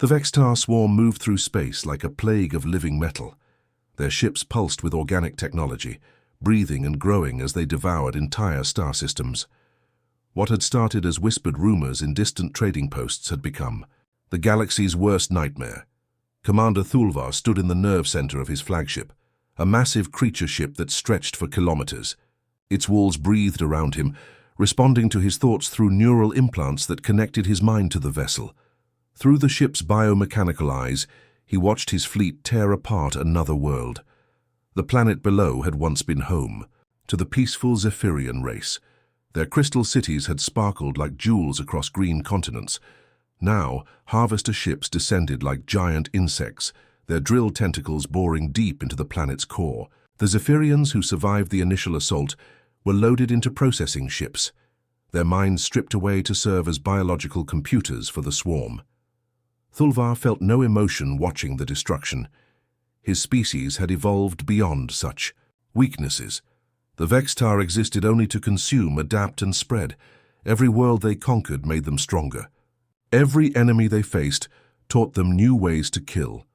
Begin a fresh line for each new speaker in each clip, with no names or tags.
The Vextar swarm moved through space like a plague of living metal. Their ships pulsed with organic technology, breathing and growing as they devoured entire star systems. What had started as whispered rumors in distant trading posts had become the galaxy's worst nightmare. Commander Thulvar stood in the nerve center of his flagship, a massive creature ship that stretched for kilometers. Its walls breathed around him, responding to his thoughts through neural implants that connected his mind to the vessel. Through the ship's biomechanical eyes, he watched his fleet tear apart another world. The planet below had once been home to the peaceful Zephyrian race. Their crystal cities had sparkled like jewels across green continents. Now, harvester ships descended like giant insects, their drilled tentacles boring deep into the planet's core. The Zephyrians who survived the initial assault were loaded into processing ships, their minds stripped away to serve as biological computers for the swarm. Thulvar felt no emotion watching the destruction. His species had evolved beyond such weaknesses. The Vextar existed only to consume, adapt, and spread. Every world they conquered made them stronger. Every enemy they faced taught them new ways to kill.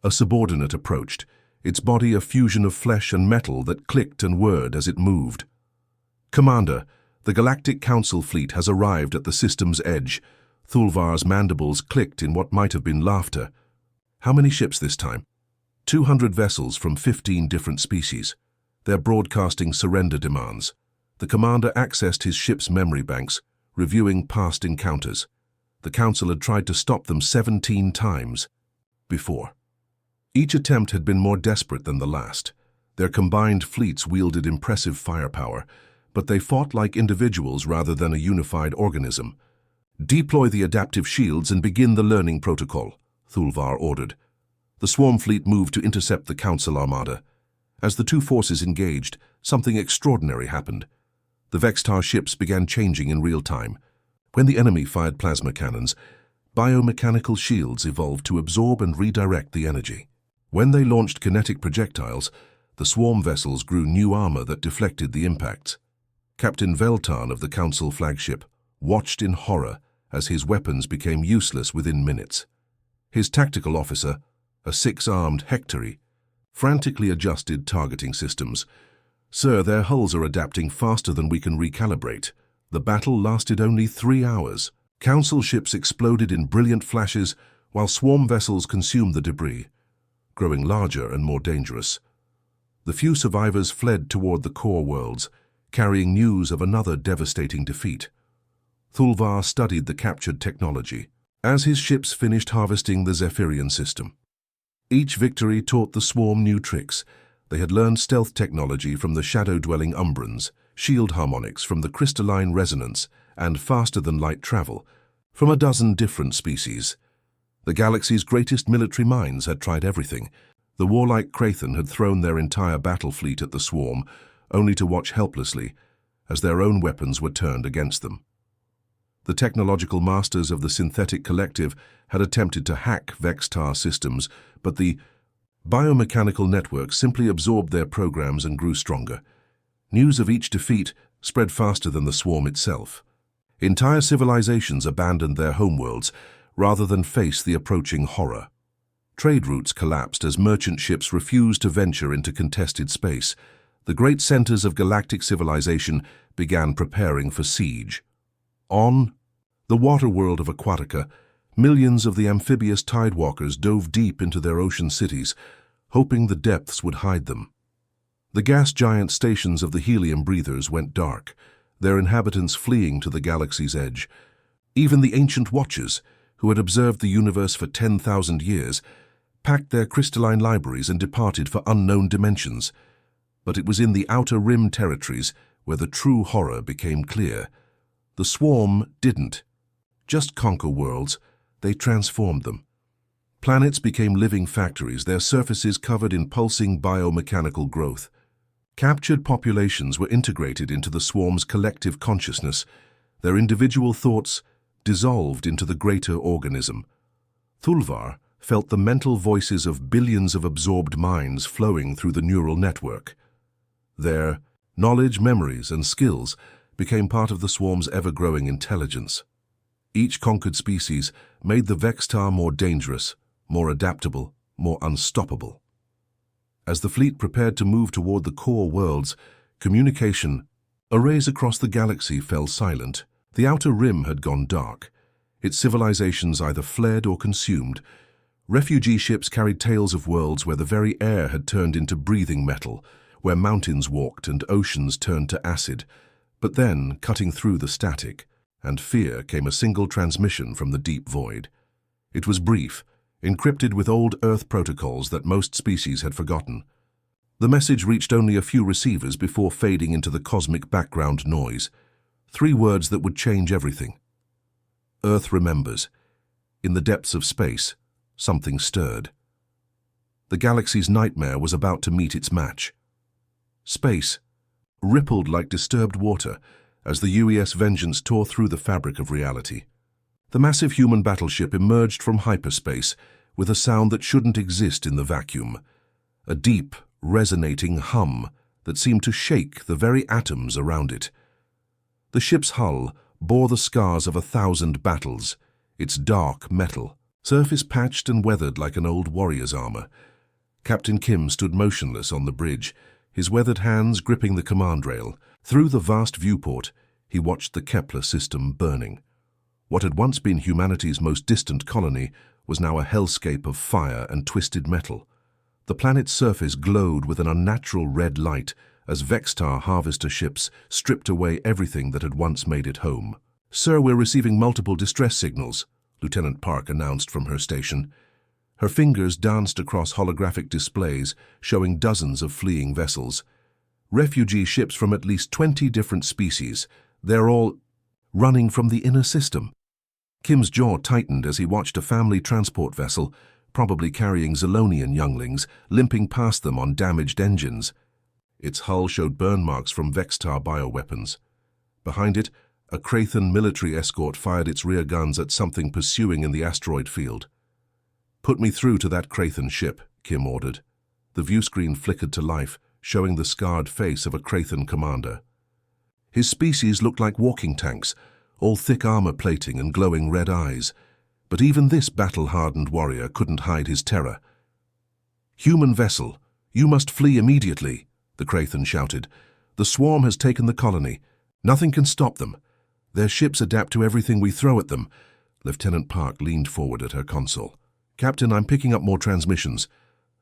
A subordinate approached, its body a fusion of flesh and metal that clicked and whirred as it moved. "Commander, the Galactic Council fleet has arrived at the system's edge." Thulvar's mandibles clicked in what might have been laughter. How many ships this time? 200 vessels from 15 different species. They're broadcasting surrender demands. The commander accessed his ship's memory banks, reviewing past encounters. The Council had tried to stop them 17 times before. Each attempt had been more desperate than the last. Their combined fleets wielded impressive firepower, but they fought like individuals rather than a unified organism. "Deploy the adaptive shields and begin the learning protocol," Thulvar ordered. The swarm fleet moved to intercept the Council armada. As the two forces engaged, something extraordinary happened. The Vextar ships began changing in real time. When the enemy fired plasma cannons, biomechanical shields evolved to absorb and redirect the energy. When they launched kinetic projectiles, the swarm vessels grew new armor that deflected the impacts. Captain Veltan of the Council flagship watched in horror as his weapons became useless within minutes. His tactical officer, a six-armed Hectory, frantically adjusted targeting systems. "Sir, their hulls are adapting faster than we can recalibrate." The battle lasted only 3 hours. Council ships exploded in brilliant flashes while swarm vessels consumed the debris, growing larger and more dangerous. The few survivors fled toward the core worlds, carrying news of another devastating defeat. Thulvar studied the captured technology as his ships finished harvesting the Zephyrian system. Each victory taught the swarm new tricks. They had learned stealth technology from the shadow-dwelling Umbrans, shield harmonics from the crystalline resonance, and faster-than-light travel from a dozen different species. The galaxy's greatest military minds had tried everything. The warlike Krathen had thrown their entire battle fleet at the swarm, only to watch helplessly as their own weapons were turned against them. The technological masters of the synthetic collective had attempted to hack Vextar systems, but the biomechanical network simply absorbed their programs and grew stronger. News of each defeat spread faster than the swarm itself. Entire civilizations abandoned their homeworlds rather than face the approaching horror. Trade routes collapsed as merchant ships refused to venture into contested space. The great centers of galactic civilization began preparing for siege. On the water world of Aquatica, millions of the amphibious tidewalkers dove deep into their ocean cities, hoping the depths would hide them. The gas giant stations of the helium breathers went dark, their inhabitants fleeing to the galaxy's edge. Even the ancient watchers, who had observed the universe for 10,000 years, packed their crystalline libraries and departed for unknown dimensions. But it was in the outer rim territories where the true horror became clear. The swarm didn't just conquer worlds, they transformed them. Planets became living factories, their surfaces covered in pulsing biomechanical growth. Captured populations were integrated into the swarm's collective consciousness, their individual thoughts dissolved into the greater organism. Thulvar felt the mental voices of billions of absorbed minds flowing through the neural network. Their knowledge, memories, and skills became part of the swarm's ever-growing intelligence. Each conquered species made the Vextar more dangerous, more adaptable, more unstoppable. As the fleet prepared to move toward the core worlds, communication, arrays across the galaxy fell silent. The outer rim had gone dark. Its civilizations either fled or consumed. Refugee ships carried tales of worlds where the very air had turned into breathing metal, where mountains walked and oceans turned to acid. But then, cutting through the static and fear, came a single transmission from the deep void. It was brief, encrypted with old Earth protocols that most species had forgotten. The message reached only a few receivers before fading into the cosmic background noise. 3 words that would change everything. Earth remembers. In the depths of space, something stirred. The galaxy's nightmare was about to meet its match. Space rippled like disturbed water as the UES Vengeance tore through the fabric of reality. The massive human battleship emerged from hyperspace with a sound that shouldn't exist in the vacuum. A deep, resonating hum that seemed to shake the very atoms around it. The ship's hull bore the scars of 1,000 battles, its dark metal, surface patched and weathered like an old warrior's armor. Captain Kim stood motionless on the bridge, his weathered hands gripping the command rail. Through the vast viewport, he watched the Kepler system burning. What had once been humanity's most distant colony was now a hellscape of fire and twisted metal. The planet's surface glowed with an unnatural red light as Vextar harvester ships stripped away everything that had once made it home. "Sir, we're receiving multiple distress signals," Lieutenant Park announced from her station. Her fingers danced across holographic displays showing dozens of fleeing vessels. Refugee ships from at least 20 different species. They're all running from the inner system. Kim's jaw tightened as he watched a family transport vessel, probably carrying Zolonian younglings, limping past them on damaged engines. Its hull showed burn marks from Vextar bioweapons. Behind it, a Krathan military escort fired its rear guns at something pursuing in the asteroid field. "Put me through to that Krathan ship," Kim ordered. The viewscreen flickered to life, showing the scarred face of a Krathan commander. His species looked like walking tanks, all thick armor plating and glowing red eyes. But even this battle-hardened warrior couldn't hide his terror. "Human vessel, you must flee immediately," the Krathan shouted. "The swarm has taken the colony. Nothing can stop them. Their ships adapt to everything we throw at them." Lieutenant Park leaned forward at her console. "Captain, I'm picking up more transmissions.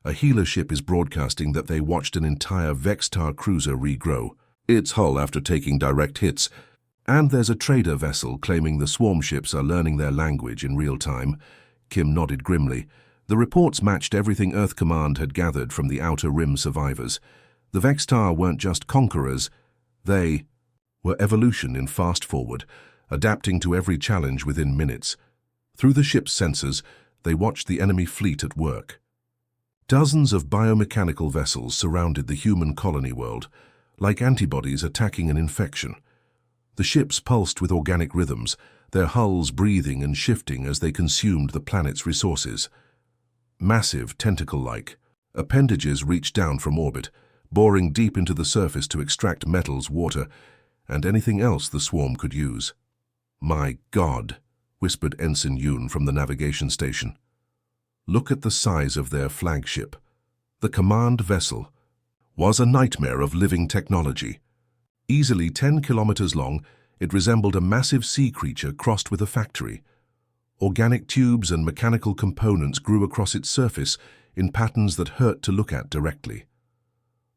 A healer ship is broadcasting that they watched an entire Vextar cruiser regrow its hull after taking direct hits. And there's a trader vessel claiming the swarm ships are learning their language in real time." Kim nodded grimly. The reports matched everything Earth Command had gathered from the Outer Rim survivors. The Vextar weren't just conquerors. They were evolution in fast forward, adapting to every challenge within minutes. Through the ship's sensors, they watched the enemy fleet at work. Dozens of biomechanical vessels surrounded the human colony world, like antibodies attacking an infection. The ships pulsed with organic rhythms, their hulls breathing and shifting as they consumed the planet's resources. Massive, tentacle-like, appendages reached down from orbit, boring deep into the surface to extract metals, water, and anything else the swarm could use. "My God," whispered Ensign Yoon from the navigation station. "Look at the size of their flagship." The command vessel was a nightmare of living technology. Easily 10 kilometers long, it resembled a massive sea creature crossed with a factory. Organic tubes and mechanical components grew across its surface in patterns that hurt to look at directly.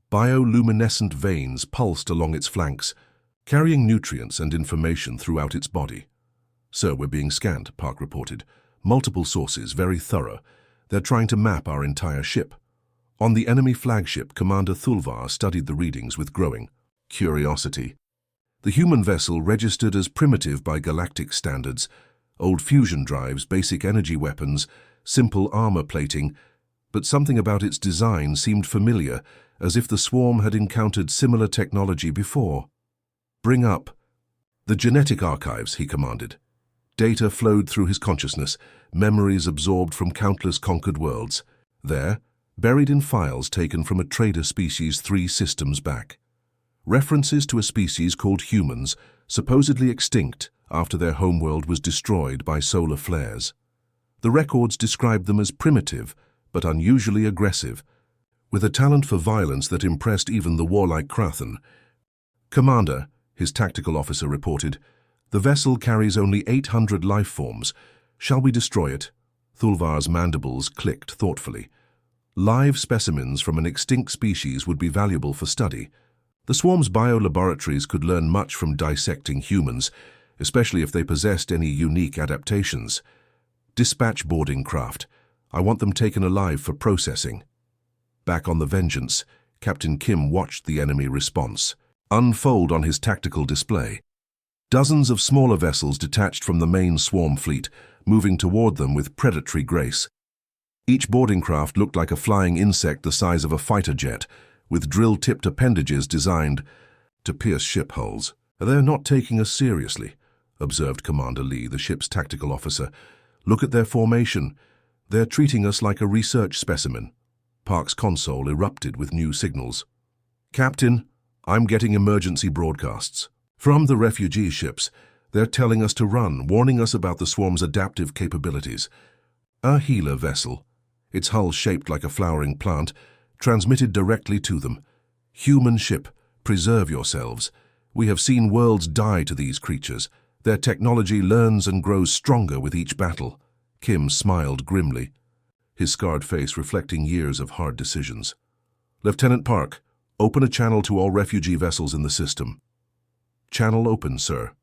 Bioluminescent veins pulsed along its flanks, carrying nutrients and information throughout its body. "Sir, we're being scanned," Park reported. "Multiple sources, very thorough. They're trying to map our entire ship." On the enemy flagship, Commander Thulvar studied the readings with growing curiosity. The human vessel registered as primitive by galactic standards: old fusion drives, basic energy weapons, simple armor plating, but something about its design seemed familiar, as if the swarm had encountered similar technology before. "Bring up the genetic archives," he commanded. Data flowed through his consciousness, memories absorbed from countless conquered worlds. There, buried in files taken from a trader species 3 systems back. References to a species called humans, supposedly extinct after their homeworld was destroyed by solar flares. The records described them as primitive, but unusually aggressive, with a talent for violence that impressed even the warlike Krathen. "Commander," his tactical officer reported, "the vessel carries only 800 life forms. Shall we destroy it?" Thulvar's mandibles clicked thoughtfully. Live specimens from an extinct species would be valuable for study. The swarm's biolaboratories could learn much from dissecting humans, especially if they possessed any unique adaptations. "Dispatch boarding craft. I want them taken alive for processing." Back on the Vengeance, Captain Kim watched the enemy response unfold on his tactical display. Dozens of smaller vessels detached from the main swarm fleet, moving toward them with predatory grace. Each boarding craft looked like a flying insect the size of a fighter jet, with drill-tipped appendages designed to pierce ship hulls. "They're not taking us seriously," observed Commander Lee, the ship's tactical officer. "Look at their formation. They're treating us like a research specimen." Park's console erupted with new signals. "Captain, I'm getting emergency broadcasts. From the refugee ships, they're telling us to run, warning us about the swarm's adaptive capabilities. A healer vessel, its hull shaped like a flowering plant, transmitted directly to them. Human ship, preserve yourselves. We have seen worlds die to these creatures. Their technology learns and grows stronger with each battle." Kim smiled grimly, his scarred face reflecting years of hard decisions. "Lieutenant Park, open a channel to all refugee vessels in the system." "Channel open, sir."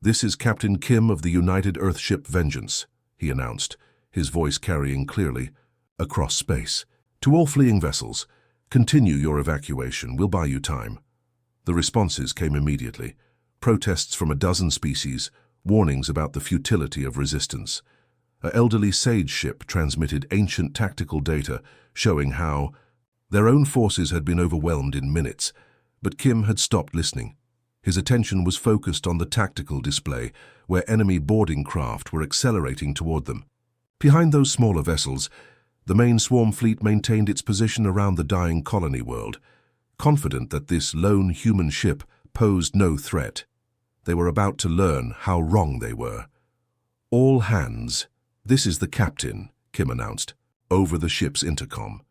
"This is Captain Kim of the United Earthship Vengeance," he announced, his voice carrying clearly across space. "To all fleeing vessels, continue your evacuation. We'll buy you time." The responses came immediately. Protests from a dozen species, warnings about the futility of resistance. An elderly sage ship transmitted ancient tactical data showing how their own forces had been overwhelmed in minutes, but Kim had stopped listening. His attention was focused on the tactical display, where enemy boarding craft were accelerating toward them. Behind those smaller vessels, the main swarm fleet maintained its position around the dying colony world, confident that this lone human ship posed no threat. They were about to learn how wrong they were. "All hands, this is the captain," Kim announced, over the ship's intercom.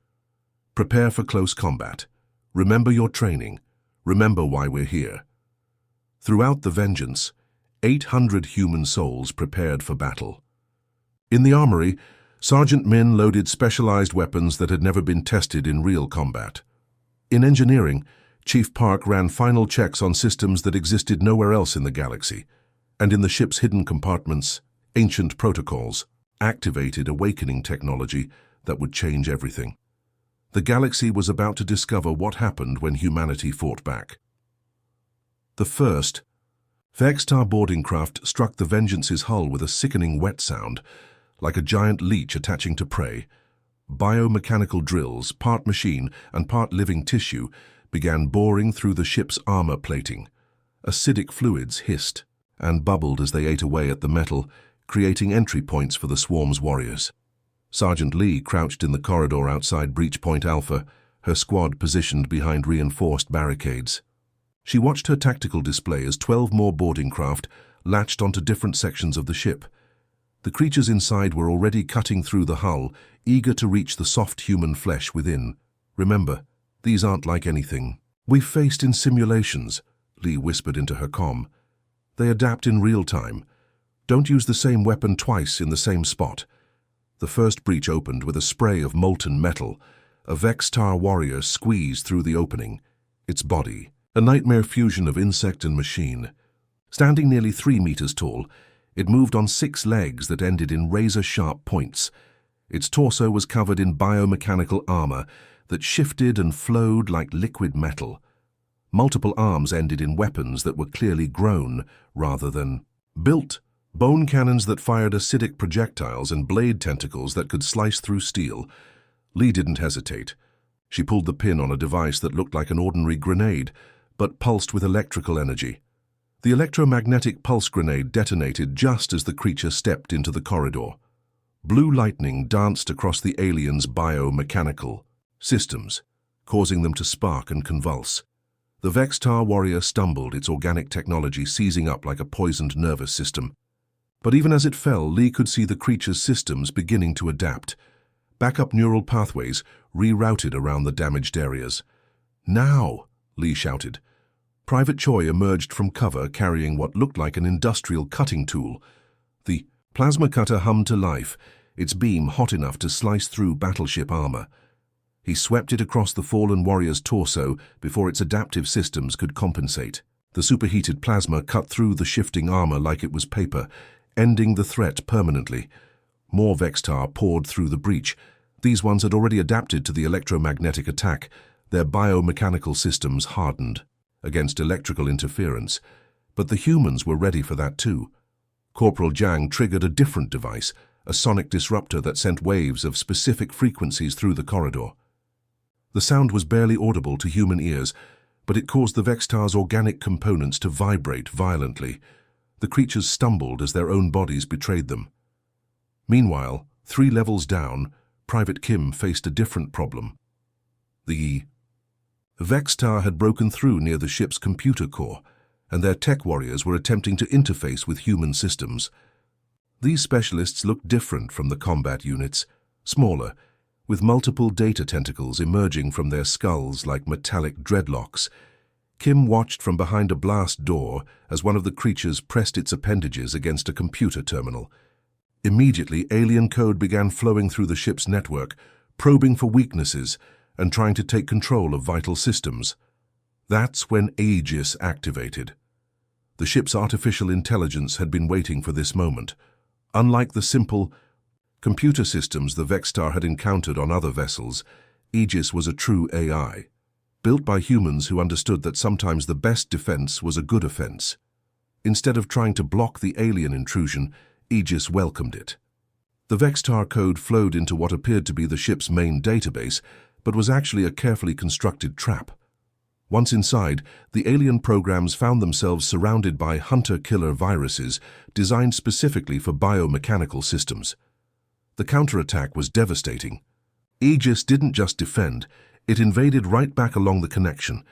"Prepare for close combat. Remember your training. Remember why we're here." Throughout the Vengeance, 800 human souls prepared for battle. In the armory, Sergeant Min loaded specialized weapons that had never been tested in real combat. In engineering, Chief Park ran final checks on systems that existed nowhere else in the galaxy, and in the ship's hidden compartments, ancient protocols activated awakening technology that would change everything. The galaxy was about to discover what happened when humanity fought back. The first, Vegstar boarding craft struck the Vengeance's hull with a sickening wet sound, like a giant leech attaching to prey. Biomechanical drills, part machine and part living tissue, began boring through the ship's armor plating. Acidic fluids hissed and bubbled as they ate away at the metal, creating entry points for the swarm's warriors. Sergeant Lee crouched in the corridor outside Breach Point Alpha, her squad positioned behind reinforced barricades. She watched her tactical display as 12 more boarding craft latched onto different sections of the ship. The creatures inside were already cutting through the hull, eager to reach the soft human flesh within. "Remember, these aren't like anything we've faced in simulations," Lee whispered into her comm. "They adapt in real time. Don't use the same weapon twice in the same spot." The first breach opened with a spray of molten metal. A Vegstar warrior squeezed through the opening, its body a nightmare fusion of insect and machine. Standing nearly 3 meters tall, it moved on 6 legs that ended in razor-sharp points. Its torso was covered in biomechanical armor that shifted and flowed like liquid metal. Multiple arms ended in weapons that were clearly grown rather than built. Bone cannons that fired acidic projectiles and blade tentacles that could slice through steel. Lee didn't hesitate. She pulled the pin on a device that looked like an ordinary grenade, but pulsed with electrical energy. The electromagnetic pulse grenade detonated just as the creature stepped into the corridor. Blue lightning danced across the aliens' biomechanical systems, causing them to spark and convulse. The Vegstar warrior stumbled, its organic technology seizing up like a poisoned nervous system. But even as it fell, Lee could see the creature's systems beginning to adapt. Backup neural pathways rerouted around the damaged areas. "Now!" Lee shouted. Private Choi emerged from cover carrying what looked like an industrial cutting tool. The plasma cutter hummed to life, its beam hot enough to slice through battleship armor. He swept it across the fallen warrior's torso before its adaptive systems could compensate. The superheated plasma cut through the shifting armor like it was paper, ending the threat permanently. More Vextar poured through the breach. These ones had already adapted to the electromagnetic attack. Their biomechanical systems hardened against electrical interference. But the humans were ready for that too. Corporal Jiang triggered a different device, a sonic disruptor that sent waves of specific frequencies through the corridor. The sound was barely audible to human ears, but it caused the Vextar's organic components to vibrate violently. The creatures stumbled as their own bodies betrayed them. Meanwhile, 3 levels down, Private Kim faced a different problem. The Vextar had broken through near the ship's computer core, and their tech warriors were attempting to interface with human systems. These specialists looked different from the combat units, smaller, with multiple data tentacles emerging from their skulls like metallic dreadlocks. Kim watched from behind a blast door as one of the creatures pressed its appendages against a computer terminal. Immediately, alien code began flowing through the ship's network, probing for weaknesses and trying to take control of vital systems. That's when Aegis activated. The ship's artificial intelligence had been waiting for this moment. Unlike the simple computer systems the Vextar had encountered on other vessels, Aegis was a true AI, built by humans who understood that sometimes the best defense was a good offense. Instead of trying to block the alien intrusion, Aegis welcomed it. The Vextar code flowed into what appeared to be the ship's main database, but was actually a carefully constructed trap. Once inside, the alien programs found themselves surrounded by hunter-killer viruses designed specifically for biomechanical systems. The counterattack was devastating. Aegis didn't just defend, it invaded right back along the connection.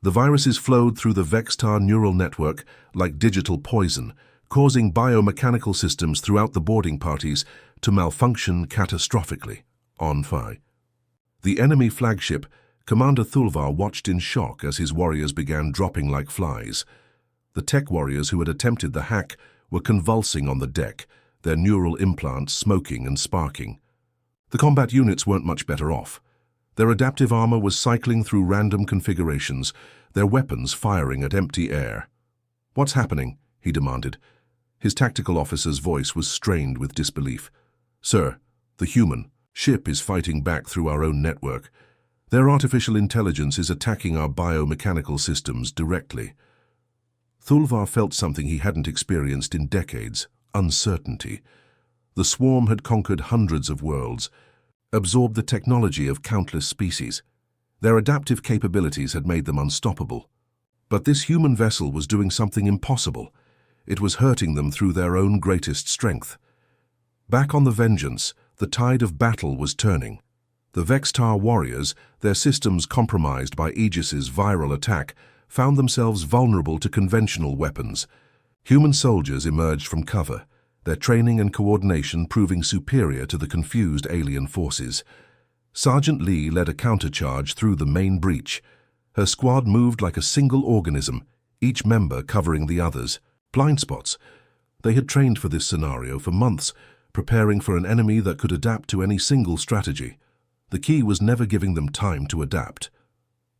The viruses flowed through the Vextar neural network like digital poison, causing biomechanical systems throughout the boarding parties to malfunction catastrophically. On fire. The enemy flagship, Commander Thulvar, watched in shock as his warriors began dropping like flies. The tech warriors who had attempted the hack were convulsing on the deck, their neural implants smoking and sparking. The combat units weren't much better off. Their adaptive armor was cycling through random configurations, their weapons firing at empty air. "What's happening?" he demanded. His tactical officer's voice was strained with disbelief. "Sir, the human ship is fighting back through our own network. Their artificial intelligence is attacking our biomechanical systems directly." Thulvar felt something he hadn't experienced in decades: uncertainty. The swarm had conquered hundreds of worlds, absorbed the technology of countless species. Their adaptive capabilities had made them unstoppable. But this human vessel was doing something impossible. It was hurting them through their own greatest strength. Back on the Vengeance, the tide of battle was turning. The Vextar warriors, their systems compromised by Aegis's viral attack, found themselves vulnerable to conventional weapons. Human soldiers emerged from cover, their training and coordination proving superior to the confused alien forces. Sergeant Lee led a countercharge through the main breach. Her squad moved like a single organism, each member covering the others. Blind spots. They had trained for this scenario for months, preparing for an enemy that could adapt to any single strategy. The key was never giving them time to adapt.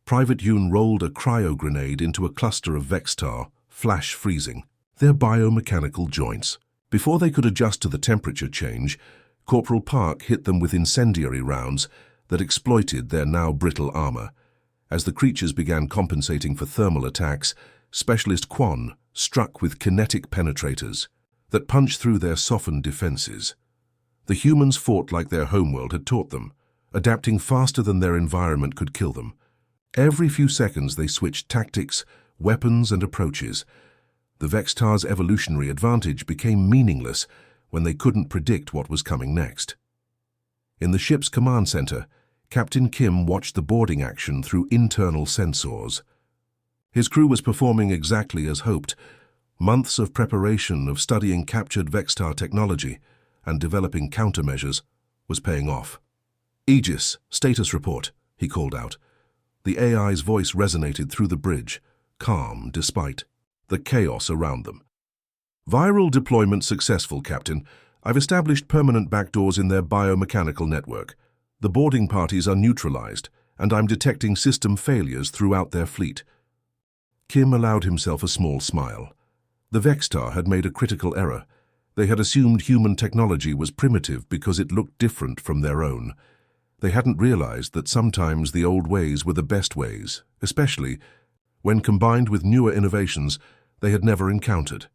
Private Yoon rolled a cryo-grenade into a cluster of Vextar, flash freezing their biomechanical joints. Before they could adjust to the temperature change, Corporal Park hit them with incendiary rounds that exploited their now brittle armor. As the creatures began compensating for thermal attacks, Specialist Quan struck with kinetic penetrators that punched through their softened defenses. The humans fought like their homeworld had taught them, adapting faster than their environment could kill them. Every few seconds they switched tactics, weapons, and approaches. The Vextar's evolutionary advantage became meaningless when they couldn't predict what was coming next. In the ship's command center, Captain Kim watched the boarding action through internal sensors. His crew was performing exactly as hoped. Months of preparation of studying captured Vextar technology and developing countermeasures was paying off. "Aegis, status report," he called out. The AI's voice resonated through the bridge, calm despite the chaos around them. "Viral deployment successful, Captain. I've established permanent backdoors in their biomechanical network. The boarding parties are neutralized, and I'm detecting system failures throughout their fleet." Kim allowed himself a small smile. The Vextar had made a critical error. They had assumed human technology was primitive because it looked different from their own. They hadn't realized that sometimes the old ways were the best ways, especially when combined with newer innovations they had never encountered.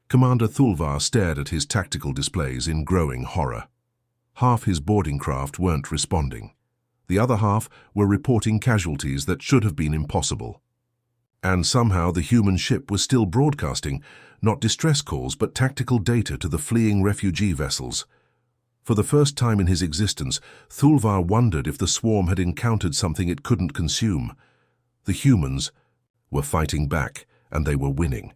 Commander Thulvar stared at his tactical displays in growing horror. Half his boarding craft weren't responding. The other half were reporting casualties that should have been impossible. And somehow the human ship was still broadcasting, not distress calls but tactical data to the fleeing refugee vessels. For the first time in his existence, Thulvar wondered if the swarm had encountered something it couldn't consume. The humans were fighting back, and they were winning.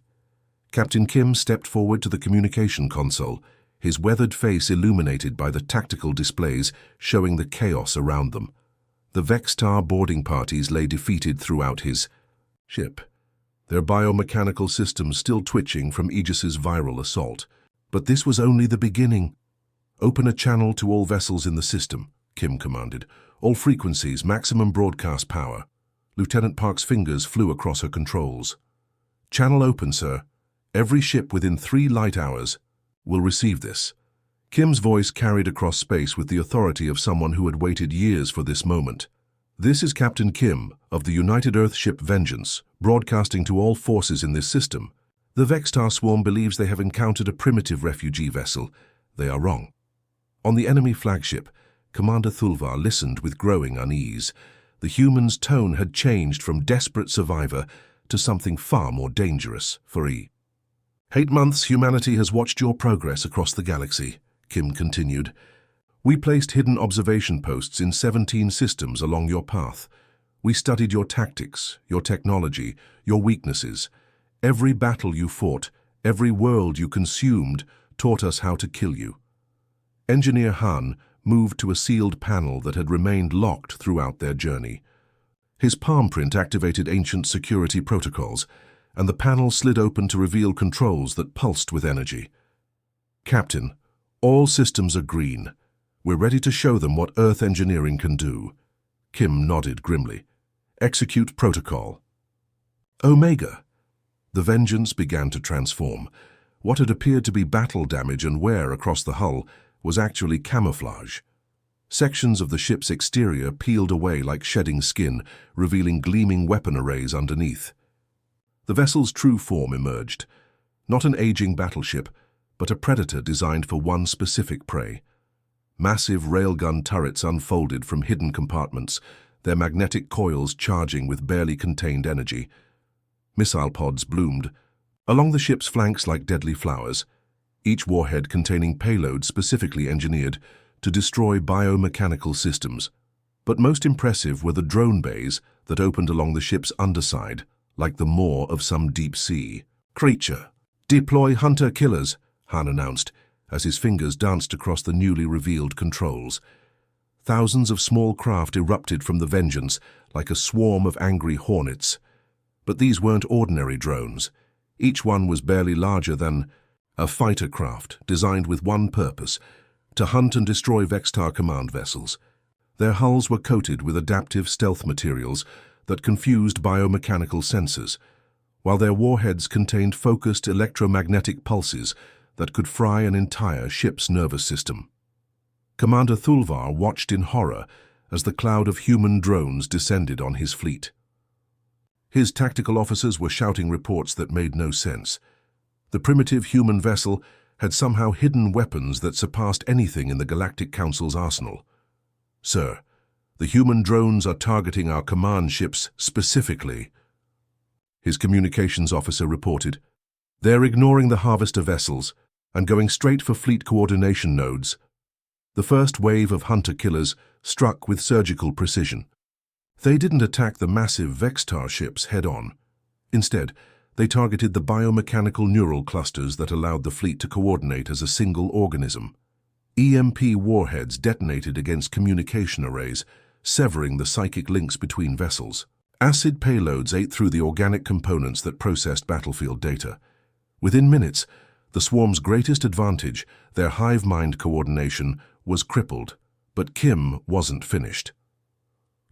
Captain Kim stepped forward to the communication console, his weathered face illuminated by the tactical displays showing the chaos around them. The Vextar boarding parties lay defeated throughout his ship, their biomechanical systems still twitching from Aegis's viral assault. But this was only the beginning. "Open a channel to all vessels in the system," Kim commanded. "All frequencies, maximum broadcast power." Lieutenant Park's fingers flew across her controls. "Channel open, sir. Every ship within 3 light hours will receive this." Kim's voice carried across space with the authority of someone who had waited years for this moment. "This is Captain Kim of the United Earth ship Vengeance, broadcasting to all forces in this system. The Vextar swarm believes they have encountered a primitive refugee vessel. They are wrong." On the enemy flagship, Commander Thulvar listened with growing unease. The human's tone had changed from desperate survivor to something far more dangerous for E. "8 months humanity has watched your progress across the galaxy," Kim continued. "We placed hidden observation posts in 17 systems along your path. We studied your tactics, your technology, your weaknesses. Every battle you fought, every world you consumed, taught us how to kill you." Engineer Han moved to a sealed panel that had remained locked throughout their journey. His palm print activated ancient security protocols, and the panel slid open to reveal controls that pulsed with energy. "Captain, all systems are green. We're ready to show them what Earth engineering can do." Kim nodded grimly. "Execute protocol." Omega. The Vengeance began to transform. What had appeared to be battle damage and wear across the hull was actually camouflage. Sections of the ship's exterior peeled away like shedding skin, revealing gleaming weapon arrays underneath. The vessel's true form emerged. Not an aging battleship, but a predator designed for one specific prey. Massive railgun turrets unfolded from hidden compartments, their magnetic coils charging with barely contained energy. Missile pods bloomed along the ship's flanks like deadly flowers, each warhead containing payloads specifically engineered to destroy biomechanical systems. But most impressive were the drone bays that opened along the ship's underside, like the maw of some deep-sea creature. "Deploy hunter-killers," Han announced, as his fingers danced across the newly revealed controls. Thousands of small craft erupted from the Vengeance like a swarm of angry hornets. But these weren't ordinary drones. Each one was barely larger than a fighter craft designed with one purpose: to hunt and destroy Vextar command vessels. Their hulls were coated with adaptive stealth materials that confused biomechanical sensors, while their warheads contained focused electromagnetic pulses that could fry an entire ship's nervous system. Commander Thulvar watched in horror as the cloud of human drones descended on his fleet. His tactical officers were shouting reports that made no sense. The primitive human vessel had somehow hidden weapons that surpassed anything in the Galactic Council's arsenal. "Sir, the human drones are targeting our command ships specifically," his communications officer reported. "They're ignoring the harvester vessels and going straight for fleet coordination nodes." The first wave of hunter-killers struck with surgical precision. They didn't attack the massive Vextar ships head-on. Instead, They targeted the biomechanical neural clusters that allowed the fleet to coordinate as a single organism. EMP warheads detonated against communication arrays, severing the psychic links between vessels. Acid payloads ate through the organic components that processed battlefield data. Within minutes, the swarm's greatest advantage, their hive mind coordination, was crippled, but Kim wasn't finished.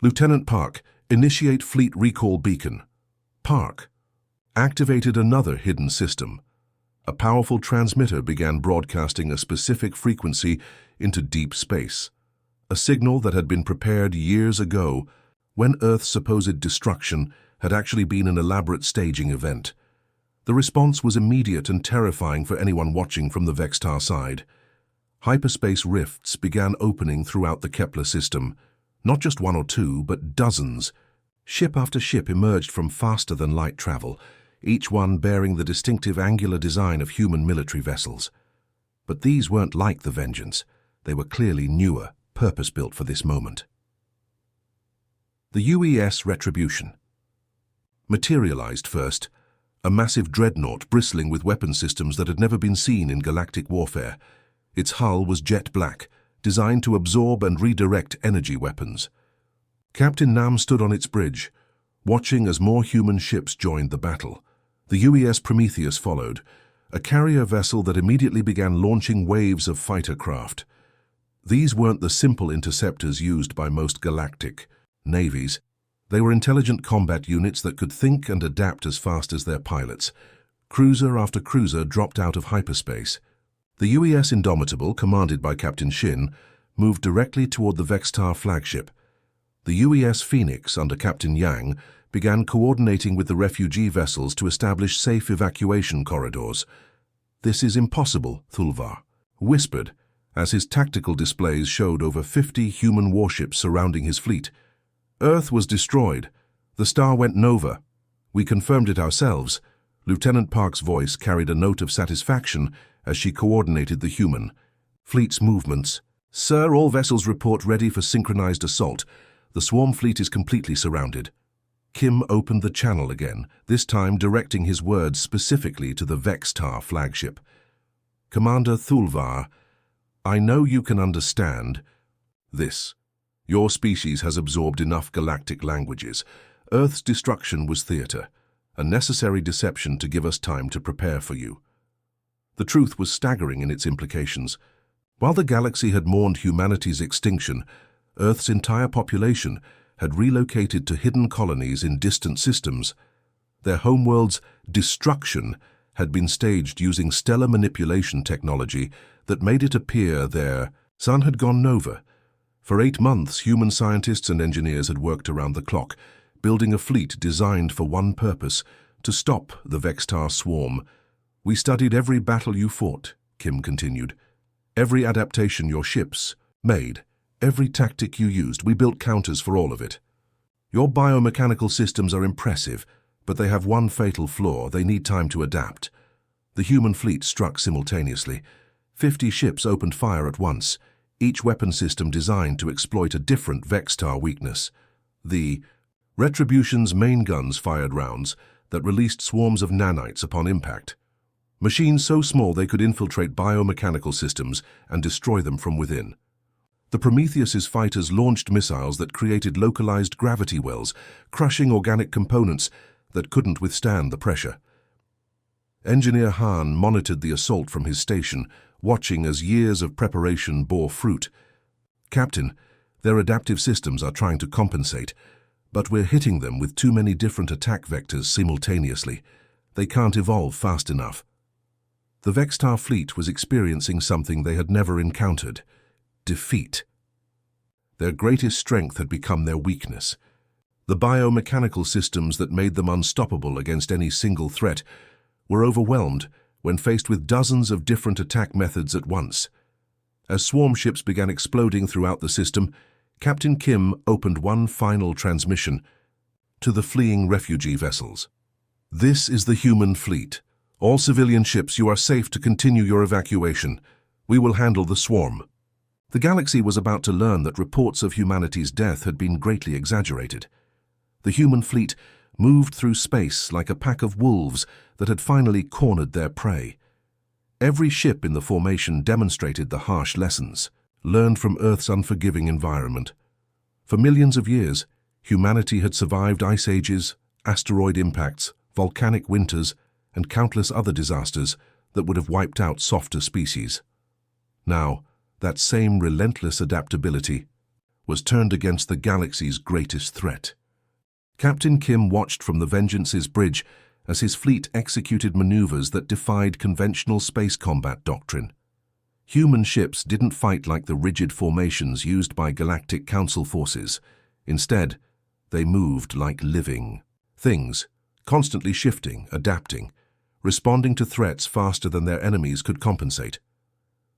Lieutenant Park, initiate fleet recall beacon. Park activated another hidden system. A powerful transmitter began broadcasting a specific frequency into deep space, a signal that had been prepared years ago when Earth's supposed destruction had actually been an elaborate staging event. The response was immediate and terrifying for anyone watching from the Vextar side. Hyperspace rifts began opening throughout the Kepler system, not just one or two, but dozens. Ship after ship emerged from faster-than-light travel, each one bearing the distinctive angular design of human military vessels. But these weren't like the Vengeance. They were clearly newer, purpose-built for this moment. The UES Retribution materialized first, a massive dreadnought bristling with weapon systems that had never been seen in galactic warfare. Its hull was jet black, designed to absorb and redirect energy weapons. Captain Nam stood on its bridge, watching as more human ships joined the battle. The UES Prometheus followed, a carrier vessel that immediately began launching waves of fighter craft. These weren't the simple interceptors used by most galactic navies. They were intelligent combat units that could think and adapt as fast as their pilots. Cruiser after cruiser dropped out of hyperspace. The UES Indomitable, commanded by Captain Shin, moved directly toward the Vextar flagship. The UES Phoenix, under Captain Yang, began coordinating with the refugee vessels to establish safe evacuation corridors. "This is impossible," Thulvar whispered, as his tactical displays showed over 50 human warships surrounding his fleet. "Earth was destroyed. The star went nova. We confirmed it ourselves." Lieutenant Park's voice carried a note of satisfaction as she coordinated the human fleet's movements. "Sir, all vessels report ready for synchronized assault. The swarm fleet is completely surrounded." Kim opened the channel again, this time directing his words specifically to the Vextar flagship. "Commander Thulvar, I know you can understand this. Your species has absorbed enough galactic languages. Earth's destruction was theater, a necessary deception to give us time to prepare for you." The truth was staggering in its implications. While the galaxy had mourned humanity's extinction, Earth's entire population had relocated to hidden colonies in distant systems. Their homeworld's destruction had been staged using stellar manipulation technology that made it appear their sun had gone nova. For 8 months, human scientists and engineers had worked around the clock, building a fleet designed for one purpose: to stop the Vextar swarm. "We studied every battle you fought," Kim continued. "Every adaptation your ships made. Every tactic you used. We built counters for all of it. Your biomechanical systems are impressive, but they have one fatal flaw: they need time to adapt." The human fleet struck simultaneously. 50 ships opened fire at once, each weapon system designed to exploit a different Vextar weakness. The Retribution's main guns fired rounds that released swarms of nanites upon impact. Machines so small they could infiltrate biomechanical systems and destroy them from within. The Prometheus's fighters launched missiles that created localized gravity wells, crushing organic components that couldn't withstand the pressure. Engineer Han monitored the assault from his station, watching as years of preparation bore fruit. "Captain, their adaptive systems are trying to compensate, but we're hitting them with too many different attack vectors simultaneously. They can't evolve fast enough." The Vextar fleet was experiencing something they had never encountered: defeat. Their greatest strength had become their weakness. The biomechanical systems that made them unstoppable against any single threat were overwhelmed when faced with dozens of different attack methods at once. As swarm ships began exploding throughout the system, Captain Kim opened one final transmission to the fleeing refugee vessels. "This is the human fleet. All civilian ships, you are safe to continue your evacuation. We will handle the swarm." The galaxy was about to learn that reports of humanity's death had been greatly exaggerated. The human fleet moved through space like a pack of wolves that had finally cornered their prey. Every ship in the formation demonstrated the harsh lessons learned from Earth's unforgiving environment. For millions of years, humanity had survived ice ages, asteroid impacts, volcanic winters, and countless other disasters that would have wiped out softer species. Now, that same relentless adaptability was turned against the galaxy's greatest threat. Captain Kim watched from the Vengeance's bridge as his fleet executed maneuvers that defied conventional space combat doctrine. Human ships didn't fight like the rigid formations used by Galactic Council forces. Instead, they moved like living things, constantly shifting, adapting, responding to threats faster than their enemies could compensate.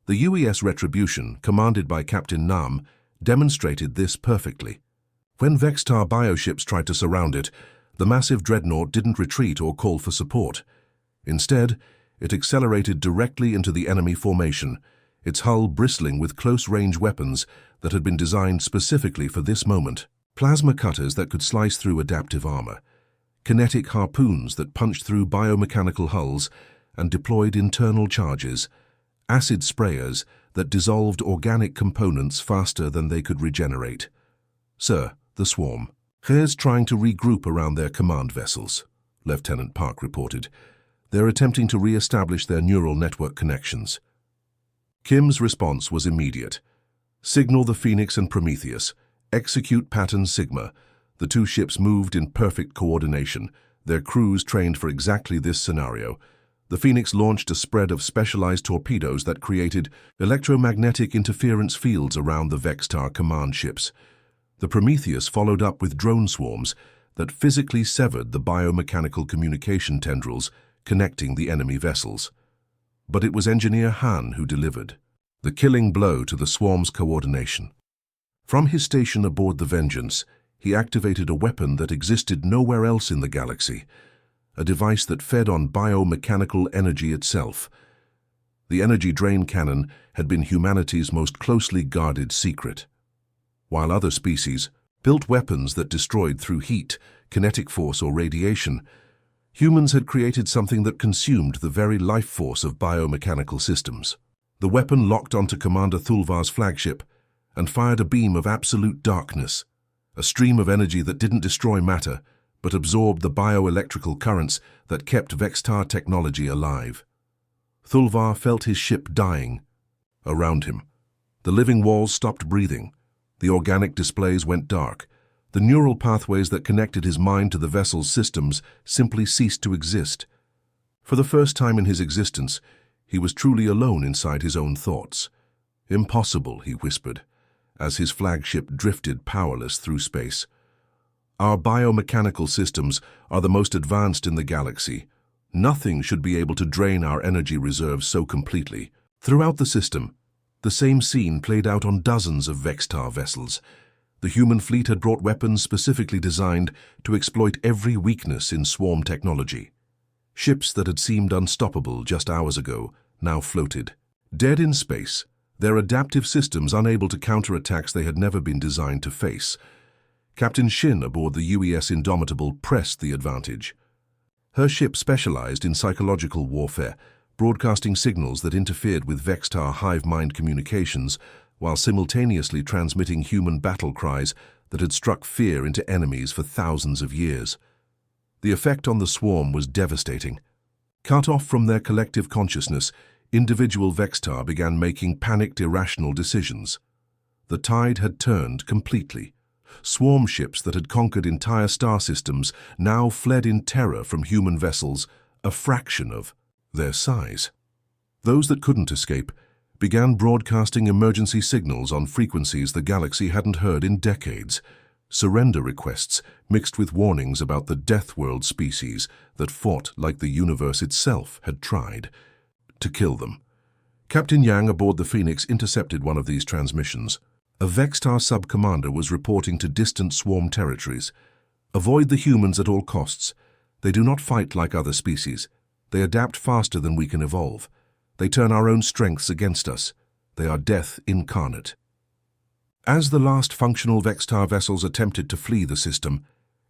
The UES Retribution, commanded by Captain Nam, demonstrated this perfectly. When Vextar bioships tried to surround it, the massive dreadnought didn't retreat or call for support. Instead, it accelerated directly into the enemy formation, its hull bristling with close-range weapons that had been designed specifically for this moment. Plasma cutters that could slice through adaptive armor, kinetic harpoons that punched through biomechanical hulls and deployed internal charges, acid sprayers that dissolved organic components faster than they could regenerate. "Sir, the swarm. Here's trying to regroup around their command vessels," Lieutenant Park reported. "They're attempting to re-establish their neural network connections." Kim's response was immediate. "Signal the Phoenix and Prometheus. Execute Pattern Sigma." The two ships moved in perfect coordination, their crews trained for exactly this scenario. The Phoenix launched a spread of specialized torpedoes that created electromagnetic interference fields around the Vextar command ships. The Prometheus followed up with drone swarms that physically severed the biomechanical communication tendrils connecting the enemy vessels. But it was Engineer Han who delivered the killing blow to the swarm's coordination. From his station aboard the Vengeance, he activated a weapon that existed nowhere else in the galaxy, a device that fed on biomechanical energy itself. The energy drain cannon had been humanity's most closely guarded secret. While other species built weapons that destroyed through heat, kinetic force, or radiation, humans had created something that consumed the very life force of biomechanical systems. The weapon locked onto Commander Thulvar's flagship and fired a beam of absolute darkness, a stream of energy that didn't destroy matter, but absorbed the bioelectrical currents that kept Vextar technology alive. Thulvar felt his ship dying. Around him, the living walls stopped breathing. The organic displays went dark. The neural pathways that connected his mind to the vessel's systems simply ceased to exist. For the first time in his existence, he was truly alone inside his own thoughts. "Impossible," he whispered, as his flagship drifted powerless through space. "Our biomechanical systems are the most advanced in the galaxy. Nothing should be able to drain our energy reserves so completely." Throughout the system, the same scene played out on dozens of Vextar vessels. The human fleet had brought weapons specifically designed to exploit every weakness in swarm technology. Ships that had seemed unstoppable just hours ago now floated, dead in space, their adaptive systems unable to counter attacks they had never been designed to face. Captain Shin aboard the UES Indomitable pressed the advantage. Her ship specialized in psychological warfare, broadcasting signals that interfered with Vextar hive mind communications while simultaneously transmitting human battle cries that had struck fear into enemies for thousands of years. The effect on the swarm was devastating. Cut off from their collective consciousness, individual Vextar began making panicked, irrational decisions. The tide had turned completely. Swarm ships that had conquered entire star systems now fled in terror from human vessels, a fraction of their size. Those that couldn't escape began broadcasting emergency signals on frequencies the galaxy hadn't heard in decades, surrender requests mixed with warnings about the Death World species that fought like the universe itself had tried to kill them. Captain Yang aboard the Phoenix intercepted one of these transmissions. A Vextar sub-commander was reporting to distant swarm territories. "Avoid the humans at all costs. They do not fight like other species. They adapt faster than we can evolve. They turn our own strengths against us. They are death incarnate." As the last functional Vextar vessels attempted to flee the system,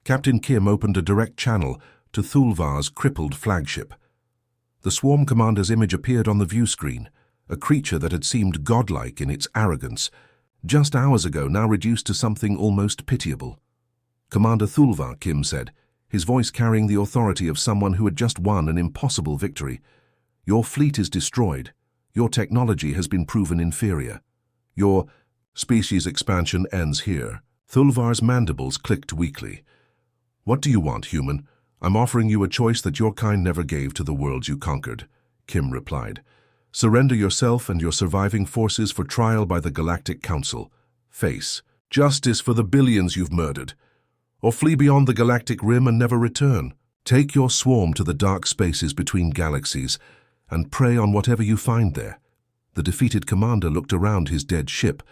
Captain Kim opened a direct channel to Thulvar's crippled flagship. The swarm commander's image appeared on the view screen, a creature that had seemed godlike in its arrogance, just hours ago now reduced to something almost pitiable. "Commander Thulvar," Kim said, his voice carrying the authority of someone who had just won an impossible victory. "Your fleet is destroyed. Your technology has been proven inferior. Your species expansion ends here." Thulvar's mandibles clicked weakly. "What do you want, human? I'm offering you a choice that your kind never gave to the worlds you conquered," Kim replied. "Surrender yourself and your surviving forces for trial by the Galactic Council. Face justice for the billions you've murdered. Or flee beyond the galactic rim and never return. Take your swarm to the dark spaces between galaxies and prey on whatever you find there." The defeated commander looked around his dead ship,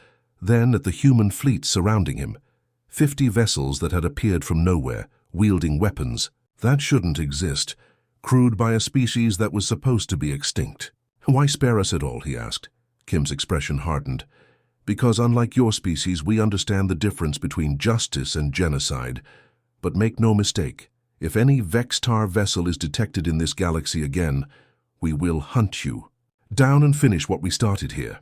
then at the human fleet surrounding him. 50 vessels that had appeared from nowhere, wielding weapons. That shouldn't exist, crewed by a species that was supposed to be extinct. "Why spare us at all?" he asked. Kim's expression hardened. "Because unlike your species, we understand the difference between justice and genocide. But make no mistake, if any Vextar vessel is detected in this galaxy again, we will hunt you down and finish what we started here."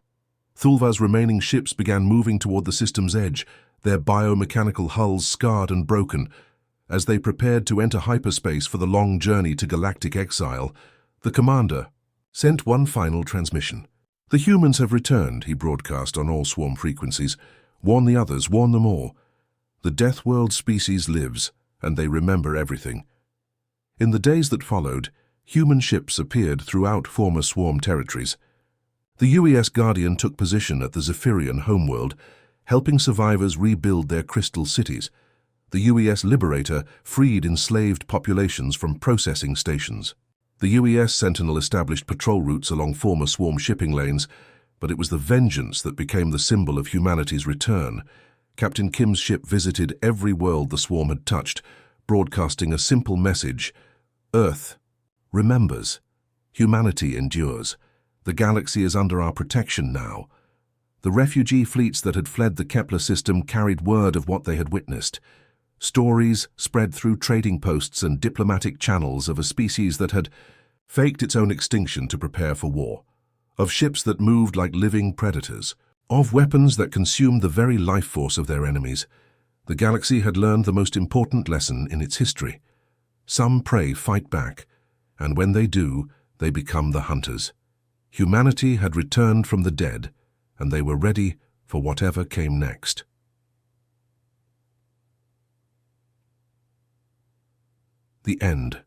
Thulvar's remaining ships began moving toward the system's edge, their biomechanical hulls scarred and broken. As they prepared to enter hyperspace for the long journey to galactic exile, the commander sent one final transmission. "The humans have returned," he broadcast on all swarm frequencies. "Warn the others, warn them all. The Death World species lives, and they remember everything." In the days that followed, human ships appeared throughout former swarm territories. The UES Guardian took position at the Zephyrian homeworld, helping survivors rebuild their crystal cities. The UES Liberator freed enslaved populations from processing stations. The UES Sentinel established patrol routes along former swarm shipping lanes, but it was the Vengeance that became the symbol of humanity's return. Captain Kim's ship visited every world the swarm had touched, broadcasting a simple message: Earth remembers. Humanity endures. The galaxy is under our protection now. The refugee fleets that had fled the Kepler system carried word of what they had witnessed. Stories spread through trading posts and diplomatic channels of a species that had faked its own extinction to prepare for war, of ships that moved like living predators, of weapons that consumed the very life force of their enemies. The galaxy had learned the most important lesson in its history. Some prey fight back, and when they do, they become the hunters. Humanity had returned from the dead, and they were ready for whatever came next. The end.